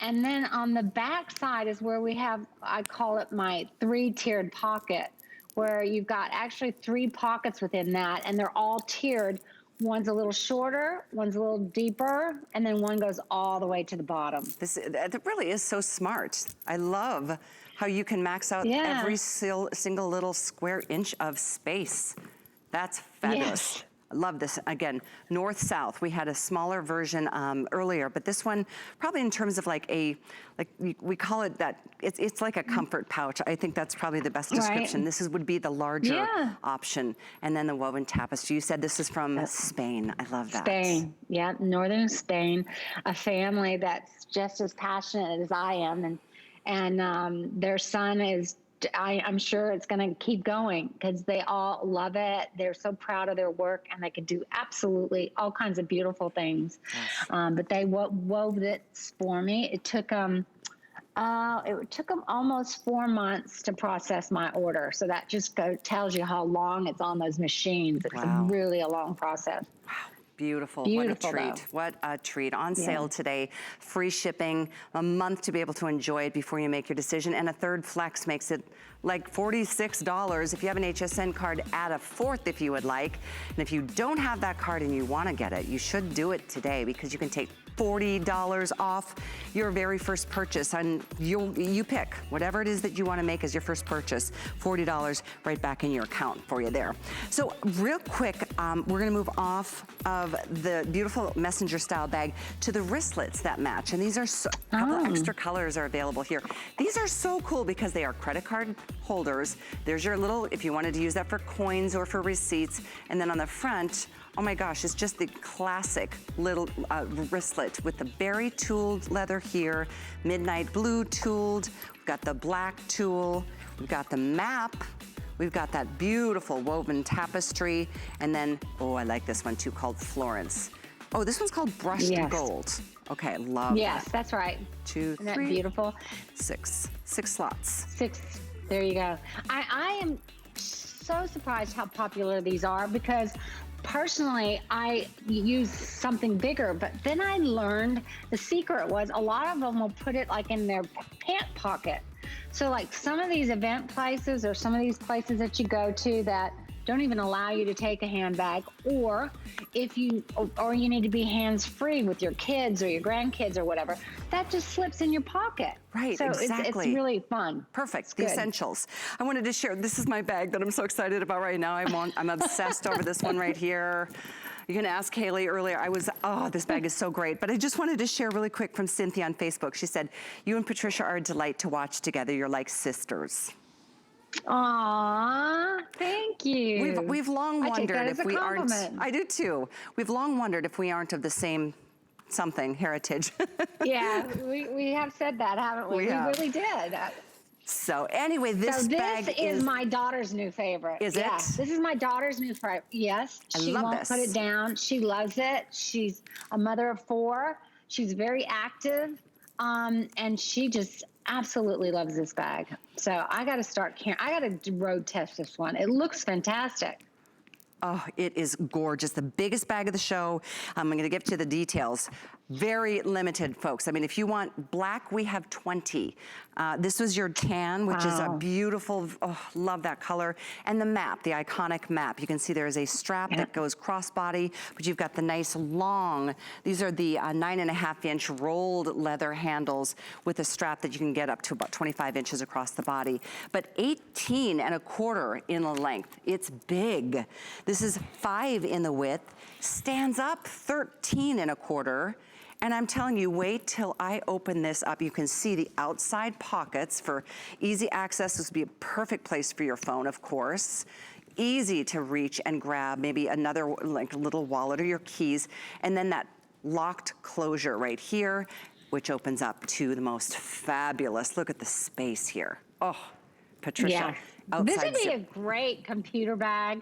And then on the back side is where we have, I call it my 3-tiered pocket, where you've got actually 3 pockets within that, and they're all tiered. One's a little shorter, one's a little deeper, and then one goes all the way to the bottom. That really is so smart. I love how you can max out every single little square inch of space. That's fabulous. I love this. Again, north-south. We had a smaller version earlier, but this one, probably in terms of like we call it that, it's like a comfort pouch. I think that's probably the best description. This would be the larger option. And then the woven tapestry. You said this is from Spain. I love that. Spain, northern Spain. A family that's just as passionate as I am, and their son is, I'm sure it's going to keep going because they all love it. They're so proud of their work, and they can do absolutely all kinds of beautiful things. But they wove it for me. It took them almost 4 months to process my order. So that just tells you how long it's on those machines. It's really a long process. Wow. Beautiful. What a treat. What a treat. On sale today. Free shipping, a month to be able to enjoy it before you make your decision. And a third flex makes it like $46. If you have an HSN card, add a fourth if you would like. And if you don't have that card and you want to get it, you should do it today because you can take $40 off your very first purchase, and you pick whatever it is that you want to make as your first purchase. $40 right back in your account for you there. So real quick, we're going to move off of the beautiful messenger style bag to the wristlets that match, and these are a couple of extra colors are available here. These are so cool because they are credit card holders. There's your little, if you wanted to use that for coins or for receipts, and then on the front, oh my gosh, it's just the classic little wristlet with the berry tooled leather here, midnight blue tooled, we've got the black tool, we've got the map, we've got that beautiful woven tapestry, and then, oh, I like this one too, called Florence. Oh, this one's called brushed gold. Okay, love that. Yes, that's right. 2, 3, Isn't that beautiful? 6 slots. 6, there you go. I am so surprised how popular these are because personally, I use something bigger, but then I learned the secret was a lot of them will put it like in their pant pocket. So like some of these event places or some of these places that you go to that don't even allow you to take a handbag, or if you need to be hands-free with your kids or your grandkids or whatever, that just slips in your pocket. Right, so exactly. it's really fun. Perfect, the essentials. I wanted to share, this is my bag that I'm so excited about right now. I'm obsessed over this one right here. You can ask Haley earlier. This bag is so great. But I just wanted to share really quick from Cynthia on Facebook. She said, you and Patricia are a delight to watch together. You're like sisters. Aw, thank you. We've long wondered if we aren't. I do too. We've long wondered if we aren't of the same heritage. Yeah, we have said that, haven't we? We really did. So anyway, this bag is my daughter's new favorite. Is yeah, it? This is my daughter's new favorite. Yes, she love won't this. put it down. She loves it. She's a mother of 4. She's very active, and she just absolutely loves this bag. So I got to start carrying. I got to road test this one. It looks fantastic. Oh, it is gorgeous. The biggest bag of the show. I'm going to get to the details. Very limited, folks. I mean, if you want black, we have 20. This was your tan, which is a beautiful, oh, love that color. And the map, the iconic map. You can see there is a strap that goes crossbody, but you've got the nice long, these are the 9.5-inch rolled leather handles with a strap that you can get up to about 25 inches across the body. But 18.25 in the length. It's big. This is 5 in the width, stands up 13.25. And I'm telling you, wait till I open this up. You can see the outside pockets for easy access. This would be a perfect place for your phone, of course. Easy to reach and grab, maybe another like little wallet or your keys. And then that locked closure right here, which opens up to the most fabulous, look at the space here. Oh, Patricia. Yeah. This would be a great computer bag.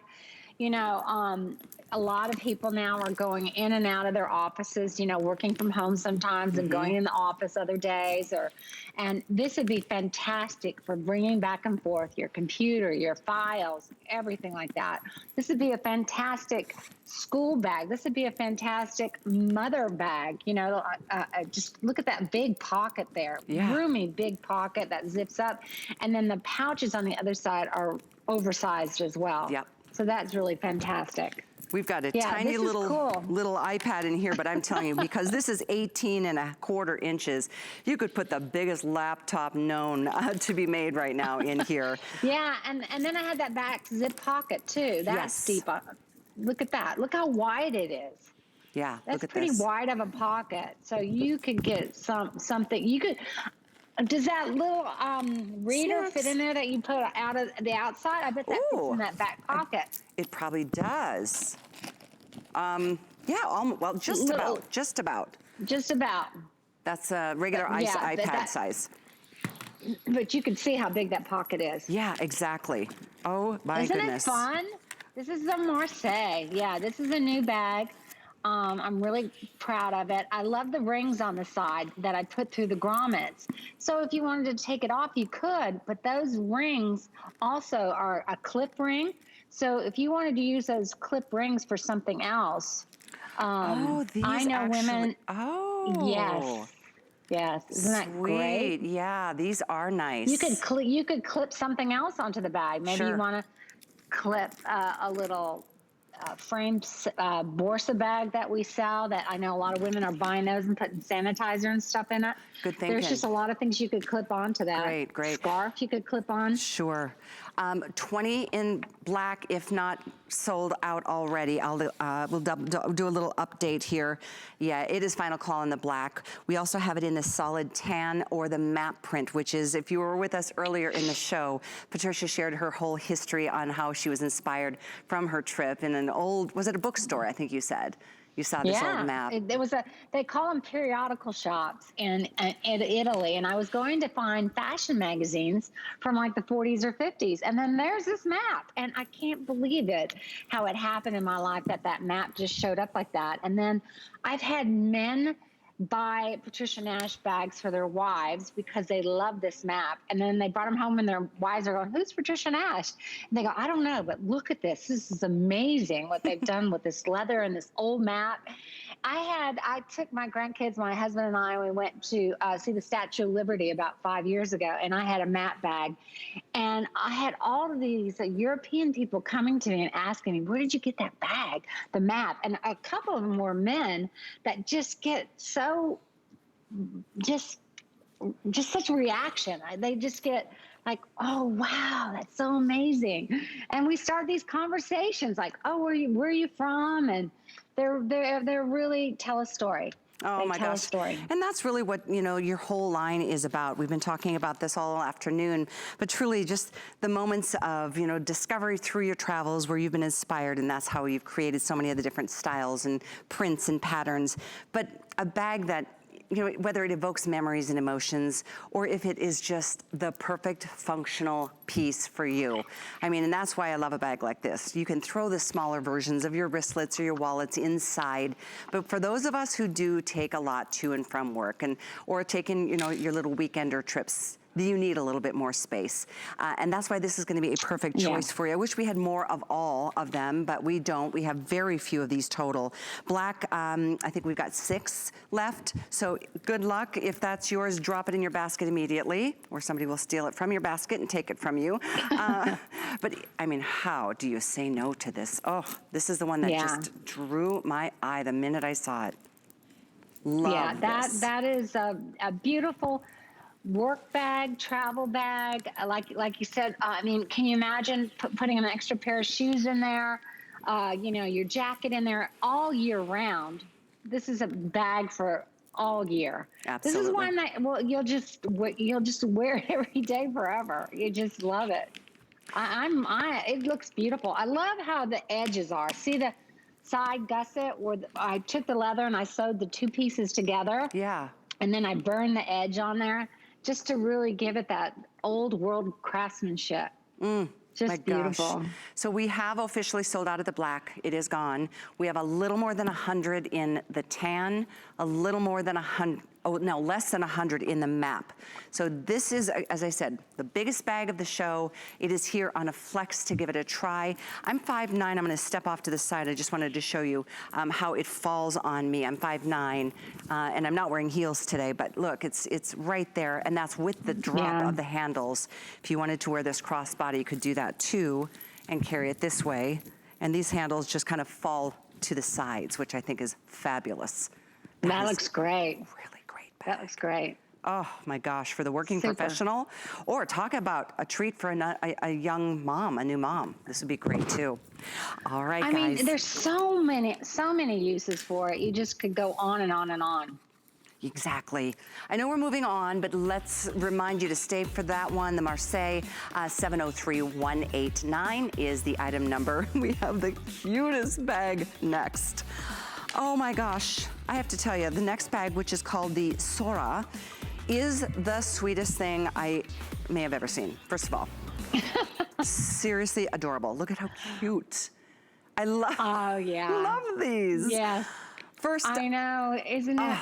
You know, a lot of people now are going in and out of their offices, you know, working from home sometimes and going in the office other days. And this would be fantastic for bringing back and forth your computer, your files, everything like that. This would be a fantastic school bag. This would be a fantastic mother bag. You know, just look at that big pocket there. Yeah. Roomy big pocket that zips up. And then the pouches on the other side are oversized as well. Yep. So that's really fantastic. We've got a tiny little iPad in here, but I'm telling you, because this is 18.25 inches, you could put the biggest laptop known to be made right now in here. Yeah, and then I had that back zip pocket too. That's deep. Look at that. Look how wide it is. Yeah, that's look at pretty this. wide of a pocket. So you could get something. You could. Does that little reader fit in there that you put out of the outside? I bet that fits in that back pocket. It probably does. Yeah, well, just about. Just about. That's a regular iPad size. But you can see how big that pocket is. Yeah, exactly. Oh, my goodness. Isn't it fun? This is the Marseille. Yeah, this is a new bag. I'm really proud of it. I love the rings on the side that I put through the grommets. So if you wanted to take it off, you could, but those rings also are a clip ring. So if you wanted to use those clip rings for something else, these I know women. Oh. Yes. Isn't that great? Yeah, these are nice. You could clip something else onto the bag. Maybe you want to clip a little framed Borsa bag that we sell that I know a lot of women are buying those and putting sanitizer and stuff in it. Good thinking. There's just a lot of things you could clip onto that. Great. Scarf you could clip on. Sure. 20 in black, if not sold out already. We'll do a little update here. Yeah, it is final call in the black. We also have it in the solid tan or the matte print, which is, if you were with us earlier in the show, Patricia shared her whole history on how she was inspired from her trip in an old, was it a bookstore, I think you said? You saw this old map. There was they call them periodical shops in Italy. And I was going to find fashion magazines from like the 40s or 50s. And then there's this map. And I can't believe it, how it happened in my life that map just showed up like that. And then I've had men buy Patricia Nash bags for their wives because they love this map. And then they brought them home and their wives are going, who's Patricia Nash? And they go, I don't know, but look at this. This is amazing what they've done with this leather and this old map. I took my grandkids, my husband and I, we went to see the Statue of Liberty about 5 years ago, and I had a map bag. And I had all of these European people coming to me and asking me, where did you get that bag, the map? And a couple of them were men that just get so, just such a reaction. They just get like, oh, wow, that's so amazing. And we start these conversations like, oh, where are you from? And they're really tell a story. Oh my gosh. And that's really what, you know, your whole line is about. We've been talking about this all afternoon, but truly just the moments of, you know, discovery through your travels where you've been inspired, and that's how you've created so many of the different styles and prints and patterns. But a bag that you know, whether it evokes memories and emotions, or if it is just the perfect functional piece for you. I mean, and that's why I love a bag like this. You can throw the smaller versions of your wristlets or your wallets inside, but for those of us who do take a lot to and from work, or taking, you know, your little weekender trips, you need a little bit more space. And that's why this is gonna be a perfect choice for you. I wish we had more of all of them, but we don't. We have very few of these total. Black, I think we've got 6 left, so good luck. If that's yours, drop it in your basket immediately, or somebody will steal it from your basket and take it from you. But I mean, how do you say no to this? Oh, this is the one that just drew my eye the minute I saw it. Love this. That is a beautiful work bag, travel bag. Like you said, I mean, can you imagine putting an extra pair of shoes in there, you know, your jacket in there all year round? This is a bag for all year. Absolutely. This is one that, well, you'll just wear it every day forever. You just love it. It looks beautiful. I love how the edges are. See the side gusset where I took the leather and I sewed the 2 pieces together. Yeah. And then I burned the edge on there just to really give it that old world craftsmanship. Just beautiful. Gosh. So we have officially sold out of the black. It is gone. We have a little more than 100 in the tan, a little more than 100, oh no, less than 100 in the map. So this is, as I said, the biggest bag of the show. It is here on a flex to give it a try. I'm 5'9", I'm gonna step off to the side. I just wanted to show you how it falls on me. I'm 5'9", and I'm not wearing heels today, but look, it's right there, and that's with the drop of the handles. If you wanted to wear this crossbody, you could do that too, and carry it this way. And these handles just kind of fall to the sides, which I think is fabulous. That looks great. Really great bag. That looks great. Oh my gosh, for the working professional, or talk about a treat for a young mom, a new mom. This would be great too. All right, guys. I mean, there's so many uses for it. You just could go on and on and on. Exactly. I know we're moving on, but let's remind you to stay for that one. The Marseille 703189 is the item number. We have the cutest bag next. Oh my gosh, I have to tell you, the next bag, which is called the Sora, is the sweetest thing I may have ever seen, first of all. Seriously adorable. Look at how cute. I love, love these. Yeah. First, I know, isn't it?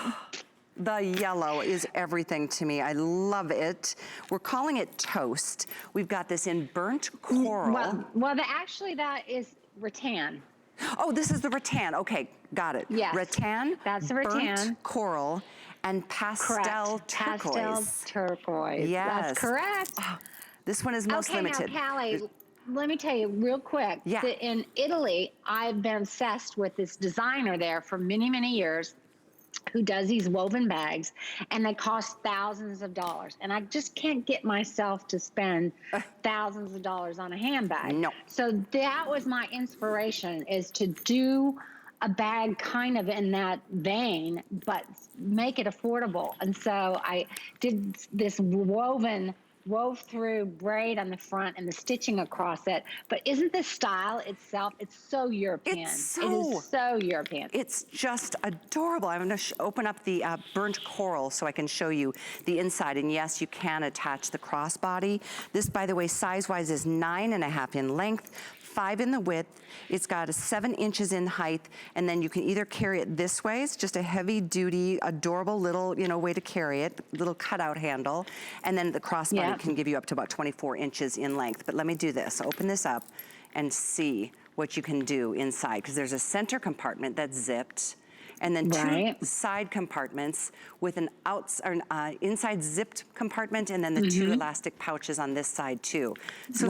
The yellow is everything to me. I love it. We're calling it Toast. We've got this in burnt coral. Well, actually that is rattan. Oh, this is the rattan. Okay, got it. Yes. Rattan, that's the rattan. Burnt coral, and pastel turquoise. Pastel turquoise. Yes. That's correct. Oh, this one is most limited. Okay, now, Callie, let me tell you real quick. Yeah. That in Italy, I've been obsessed with this designer there for many, many years who does these woven bags, and they cost thousands of dollars. And I just can't get myself to spend thousands of dollars on a handbag. No. So that was my inspiration, is to do a bag kind of in that vein, but make it affordable. And so I did this wove through braid on the front and the stitching across it. But isn't the style itself, it's so European. It is so European. It's just adorable. I'm gonna open up the burnt coral so I can show you the inside. And yes, you can attach the crossbody. This, by the way, size-wise is 9.5 in length, 5 in the width. It's got 7 inches in height, and then you can either carry it this way. It's just a heavy-duty, adorable little, way to carry it, little cutout handle, and then the crossbody can give you up to about 24 inches in length. But let me do this. Open this up and see what you can do inside, because there's a center compartment that's zipped, and then 2 side compartments with an inside zipped compartment, and then the 2 elastic pouches on this side too. So,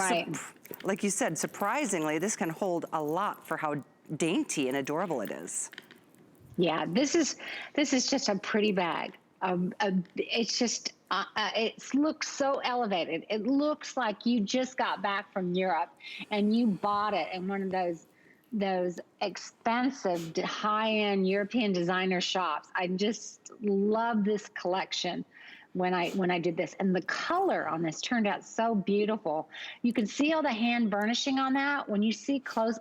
like you said, surprisingly, this can hold a lot for how dainty and adorable it is. Yeah, this is just a pretty bag. It's just, it looks so elevated. It looks like you just got back from Europe and you bought it in one of those expensive, high-end European designer shops. I just love this collection when I did this. And the color on this turned out so beautiful. You can see all the hand burnishing on that. When you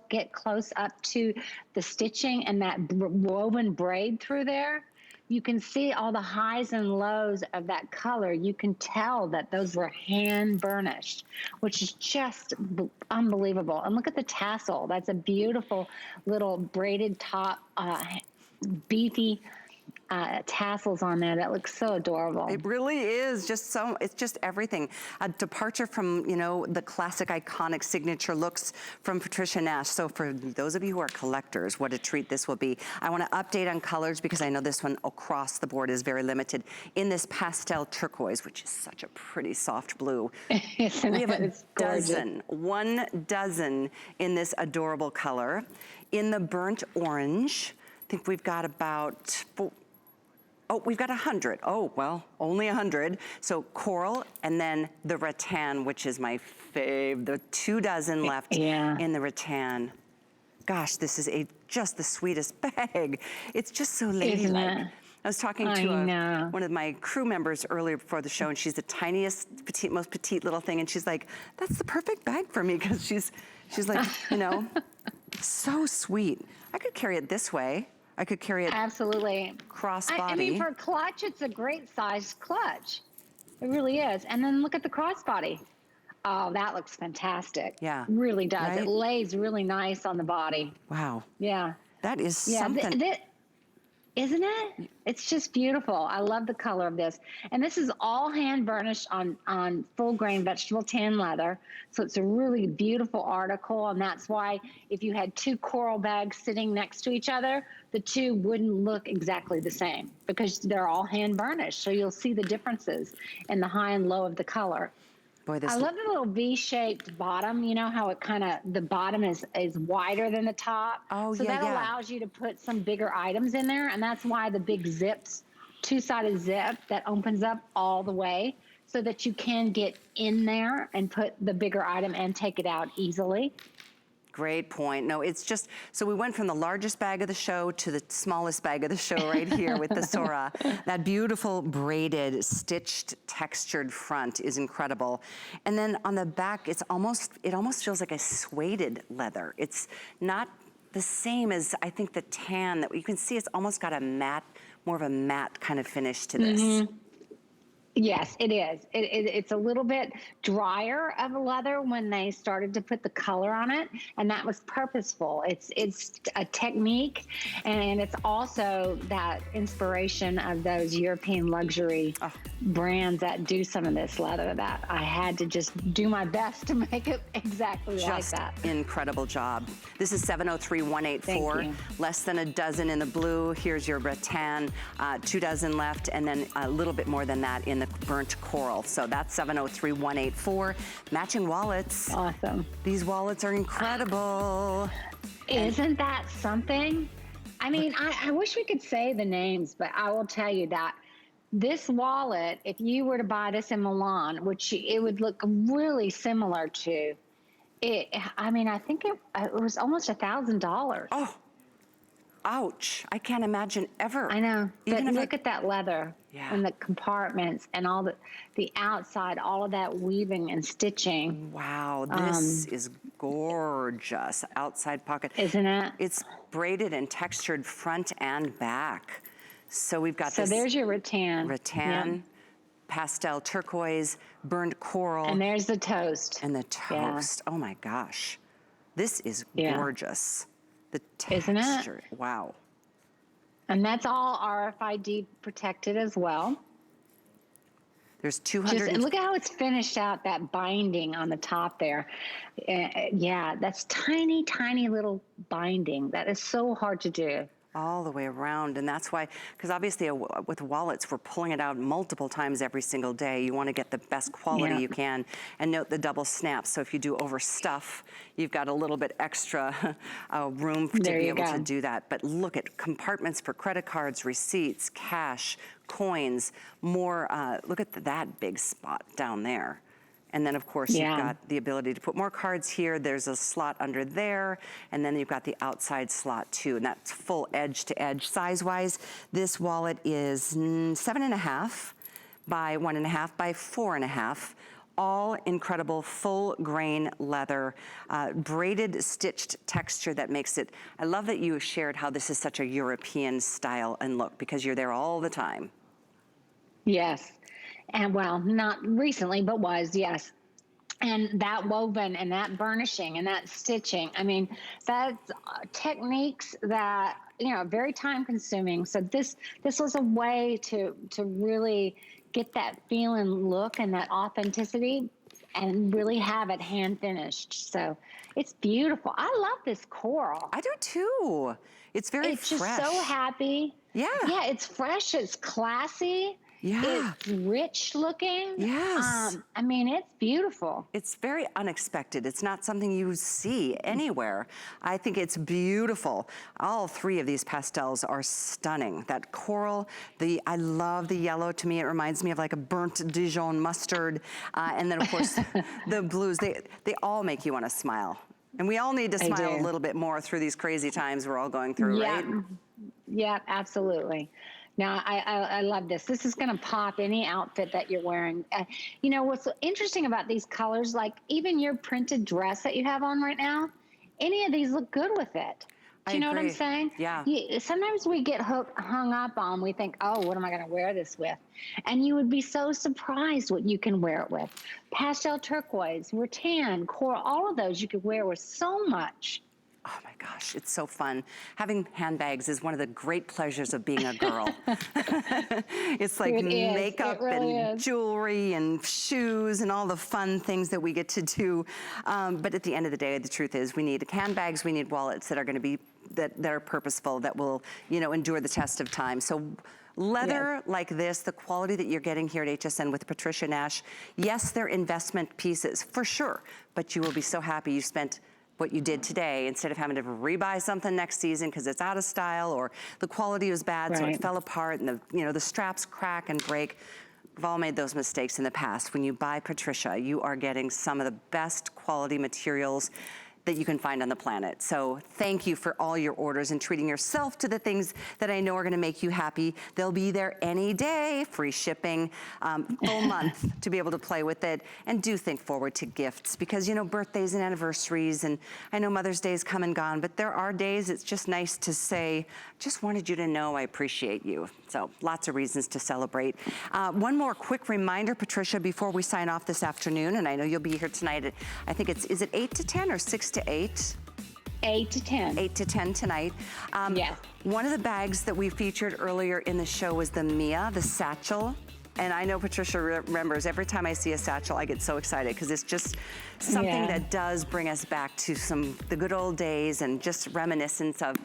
get close up to the stitching and that woven braid through there, you can see all the highs and lows of that color. You can tell that those were hand burnished, which is just unbelievable. And look at the tassel. That's a beautiful little braided top, beefy tassels on there. That looks so adorable. It really is just so, it's just everything. A departure from, you know, the classic iconic signature looks from Patricia Nash. So for those of you who are collectors, what a treat this will be. I want to update on colors because I know this one across the board is very limited. In this pastel turquoise, which is such a pretty soft blue. Isn't We have it? It's gorgeous. 1 dozen in this adorable color. In the burnt orange, I think we've got about we've got 100. Oh, well, only 100. So coral, and then the rattan, which is my fave. The 2 dozen left in the rattan. Gosh, this is just the sweetest bag. It's just so ladylike. I was talking to one of my crew members earlier before the show, and she's the tiniest, most petite little thing, and she's like, that's the perfect bag for me, because she's like, you know, so sweet. I could carry it this way. I could carry it crossbody. I mean, for a clutch, it's a great size clutch. It really is. And then look at the crossbody. Oh, that looks fantastic. Yeah. Really does. Right? It lays really nice on the body. Wow. Yeah. That is something. Isn't it? It's just beautiful. I love the color of this. And this is all hand burnished on full grain vegetable tan leather. So it's a really beautiful article. And that's why if you had 2 coral bags sitting next to each other, the 2 wouldn't look exactly the same because they're all hand burnished. So you'll see the differences in the high and low of the color. Boy, I love the little V-shaped bottom. You know how it kind of, the bottom is wider than the top. Oh, so that allows you to put some bigger items in there. And that's why the big zips, 2-sided zip that opens up all the way so that you can get in there and put the bigger item and take it out easily. Great point. No, it's just, so we went from the largest bag of the show to the smallest bag of the show right here with the Sora. That beautiful braided, stitched, textured front is incredible. And then on the back, it almost feels like a suede leather. It's not the same as, I think, the tan that you can see. It's almost got a matte, more of a matte kind of finish to this. Mm-hmm. Yes, it is. It's a little bit drier of a leather when they started to put the color on it, and that was purposeful. It's a technique, and it's also that inspiration of those European luxury brands that do some of this leather that I had to just do my best to make it exactly like that. Just incredible job. This is 703184. Less than a dozen in the blue. Here's your rattan, 2 dozen left, and then a little bit more than that in the burnt coral. So that's 703184. Matching wallets. Awesome. These wallets are incredible. Isn't that something? I mean, I wish we could say the names, but I will tell you that this wallet, if you were to buy this in Milan, which it would look really similar to, I mean, I think it was almost $1,000. Oh, ouch. I can't imagine ever. I know. But look at that leather and the compartments and all the outside, all of that weaving and stitching. Wow, this is gorgeous. Outside pocket. Isn't it? It's braided and textured front and back. So we've got this. So there's your rattan. Rattan, pastel turquoise, burnt coral. And there's the toast. And the toast. Oh my gosh. This is gorgeous. The texture. Isn't it? Wow. And that's all RFID protected as well. There's 200. And look at how it's finished out, that binding on the top there. Yeah, that's tiny, tiny little binding. That is so hard to do. All the way around, and that's why, because obviously with wallets, we're pulling it out multiple times every single day. You want to get the best quality you can, and note the double snaps. So if you do overstuff, you've got a little bit extra room to be able to do that. But look at compartments for credit cards, receipts, cash, coins, more, look at that big spot down there. And then, of course, you've got the ability to put more cards here. There's a slot under there. And then you've got the outside slot, too. And that's full edge to edge. Size-wise, this wallet is 7.5 by 1.5 by 4.5. all incredible full grain leather, braided stitched texture that makes it, I love that you shared how this is such a European style and look because you're there all the time. Yes. And well, not recently, but was, yes. And that woven and that burnishing and that stitching, I mean, that's techniques that, you know, very time consuming. So this was a way to really get that feel and look and that authenticity and really have it hand finished. So it's beautiful. I love this coral. I do too. It's very fresh. It's just so happy. Yeah. Yeah, it's fresh. It's classy. Yeah. It's rich looking. Yes. I mean, it's beautiful. It's very unexpected. It's not something you see anywhere. I think it's beautiful. All three of these pastels are stunning. That coral, I love the yellow. To me, it reminds me of like a burnt Dijon mustard. And then of course, the blues, they all make you want to smile. And we all need to smile a little bit more through these crazy times we're all going through, right? Yeah, absolutely. Now, I love this. This is going to pop any outfit that you're wearing. You know, what's interesting about these colors, like even your printed dress that you have on right now, any of these look good with it. Do you know what I'm saying? Yeah. Sometimes we get hung up on, we think, oh, what am I going to wear this with? And you would be so surprised what you can wear it with. Pastel turquoise, rattan, coral, all of those you could wear with so much. Oh my gosh, it's so fun. Having handbags is one of the great pleasures of being a girl. It's like makeup and jewelry and shoes and all the fun things that we get to do. But at the end of the day, the truth is we need handbags, we need wallets that are gonna be, that are purposeful, that will, you know, endure the test of time. So leather like this, the quality that you're getting here at HSN with Patricia Nash, yes, they're investment pieces for sure, but you will be so happy you spent what you did today instead of having to rebuy something next season because it's out of style or the quality was bad so it fell apart and the straps crack and break. We've all made those mistakes in the past. When you buy Patricia, you are getting some of the best quality materials that you can find on the planet. So thank you for all your orders and treating yourself to the things that I know are gonna make you happy. They'll be there any day, free shipping, full month to be able to play with it. And do think forward to gifts because, you know, birthdays and anniversaries, and I know Mother's Day is come and gone, but there are days it's just nice to say, just wanted you to know I appreciate you. So lots of reasons to celebrate. One more quick reminder, Patricia, before we sign off this afternoon, and I know you'll be here tonight at, I think is it 8 to 10 or 6 to 8? 8 to 10. 8 to 10 tonight. Yes. One of the bags that we featured earlier in the show was the Mia, the satchel. And I know Patricia remembers every time I see a satchel, I get so excited because it's just something that does bring us back to the good old days and just reminiscence of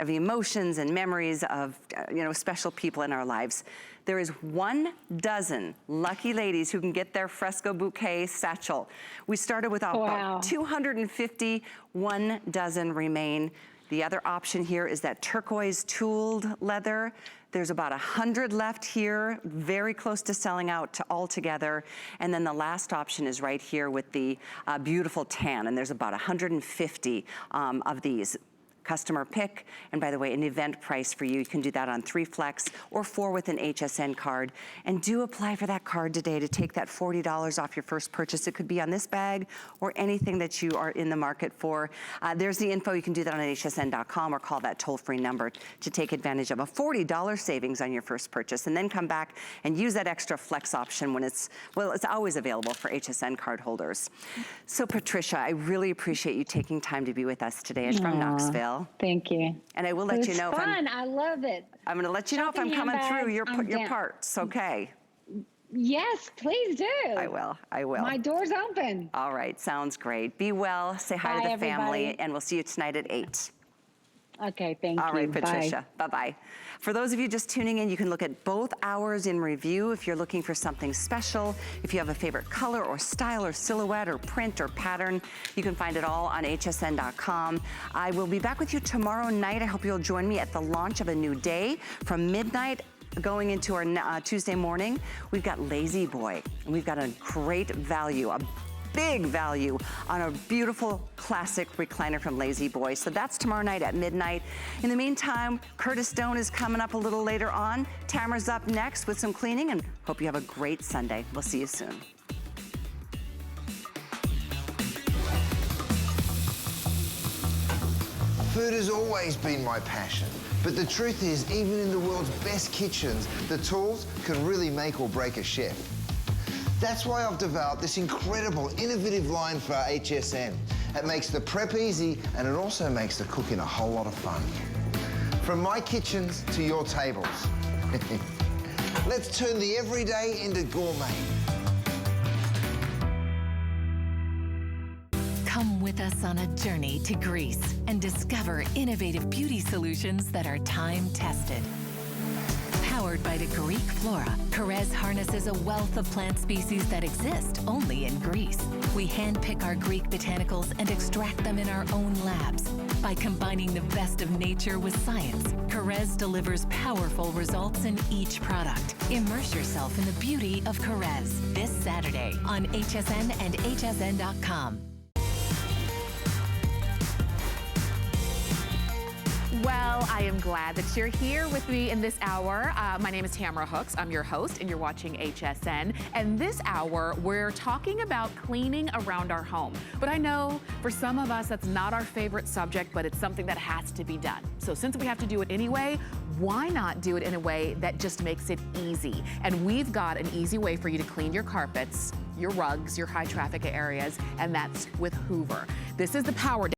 the emotions and memories of, you know, special people in our lives. There is 12 lucky ladies who can get their fresco bouquet satchel. We started with about 250, 12 remain. The other option here is that turquoise tooled leather. There's about 100 left here, very close to selling out altogether. And then the last option is right here with the beautiful tan, and there's about 150 of these. Customer pick, and by the way, an event price for you. You can do that on 3 Flex or 4 with an HSN card. And do apply for that card today to take that $40 off your first purchase. It could be on this bag or anything that you are in the market for. There's the info. You can do that on hsn.com or call that toll-free number to take advantage of a $40 savings on your first purchase, and then come back and use that extra Flex option when it's always available for HSN card holders. So Patricia, I really appreciate you taking time to be with us today. It's from Knoxville. Thank you. And I will let you know if I love it. I'm going to let you know if I'm coming through your parts, okay? Yes, please do. I will. My door's open. All right, sounds great. Be well, say hi to the family, and we'll see you tonight at 8. Okay, thank you. All right, Patricia. Bye-bye. For those of you just tuning in, you can look at both hours in review if you're looking for something special. If you have a favorite color or style or silhouette or print or pattern, you can find it all on hsn.com. I will be back with you tomorrow night. I hope you'll join me at the launch of a new day from midnight going into our Tuesday morning. We've got Lazy Boy, and we've got a great value, a big value on a beautiful classic recliner from Lazy Boy. So that's tomorrow night at midnight. In the meantime, Curtis Stone is coming up a little later on. Tamara's up next with some cleaning, and hope you have a great Sunday. We'll see you soon. Food has always been my passion, but the truth is, even in the world's best kitchens, the tools can really make or break a chef. That's why I've developed this incredible, innovative line for HSN. It makes the prep easy, and it also makes the cooking a whole lot of fun. From my kitchens to your tables. Let's turn the everyday into gourmet. Come with us on a journey to Greece and discover innovative beauty solutions that are time-tested. Powered by the Greek flora, Carrez harnesses a wealth of plant species that exist only in Greece. We handpick our Greek botanicals and extract them in our own labs. By combining the best of nature with science, Carrez delivers powerful results in each product. Immerse yourself in the beauty of Carrez this Saturday on HSN and hsn.com. Well, I am glad that you're here with me in this hour. My name is Tamara Hooks. I'm your host, and you're watching HSN. And this hour, we're talking about cleaning around our home. But I know for some of us, that's not our favorite subject, but it's something that has to be done. So since we have to do it anyway, why not do it in a way that just makes it easy? And we've got an easy way for you to clean your carpets, your rugs, your high traffic areas, and that's with Hoover. This is the power